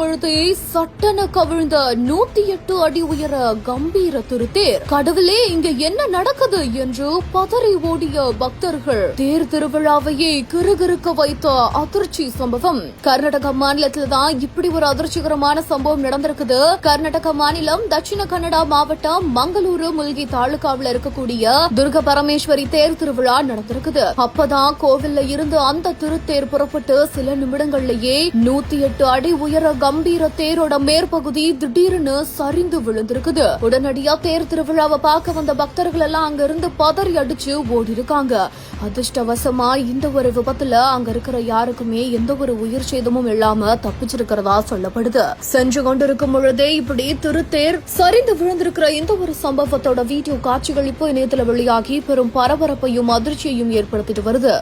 பொழுதே சட்டென கவிழ்ந்த 108 அடி உயர கம்பீர திருத்தேர். கடவுளே, இங்க என்ன நடக்குது என்று பதறி ஓடிய பக்தர்கள். தேர் திருவிழாவையே கிறுகிறுக்க வைத்த அதிர்ச்சி சம்பவம். கர்நாடக மாநிலத்துல தான் இப்படி ஒரு அதிர்ச்சிகரமான சம்பவம் நடந்திருக்குது. கர்நாடக மாநிலம் தட்சிண கன்னடா மாவட்டம் மங்களூரு முல்கி தாலுகாவில் இருக்கக்கூடிய துர்க பரமேஸ்வரி தேர் திருவிழா நடந்திருக்குது. அப்பதான் கோவில்ல இருந்து அந்த திருத்தேர் புறப்பட்டு சில நிமிடங்கள்லயே 108 அடி உயர கம்பீர தேரோட மேற்பகுதி திடீர்னு சரிந்து விழுந்திருக்குது. உடனடியா தேர் திருவிழாவை பார்க்க வந்த பக்தர்கள் எல்லாம் அங்க இருந்து பதறி அடிச்சு ஓடி இருக்காங்க. அதிர்ஷ்டவசமா இந்த ஒரு விபத்துல அங்க இருக்கிற யாருக்குமே எந்த ஒரு உயிர் சேதமும் இல்லாம தப்பிச்சிருக்கிறதா சொல்லப்படுது. சென்று கொண்டிருக்கும் பொழுதே இப்படி திருத்தேர் சரிந்து விழுந்திருக்கிற இந்த ஒரு சம்பவத்தோட வீடியோ காட்சிகள் இப்போ இணையத்துல வெளியாகி பெரும் பரபரப்பையும் அதிர்ச்சியையும் ஏற்படுத்திட்டு வருது.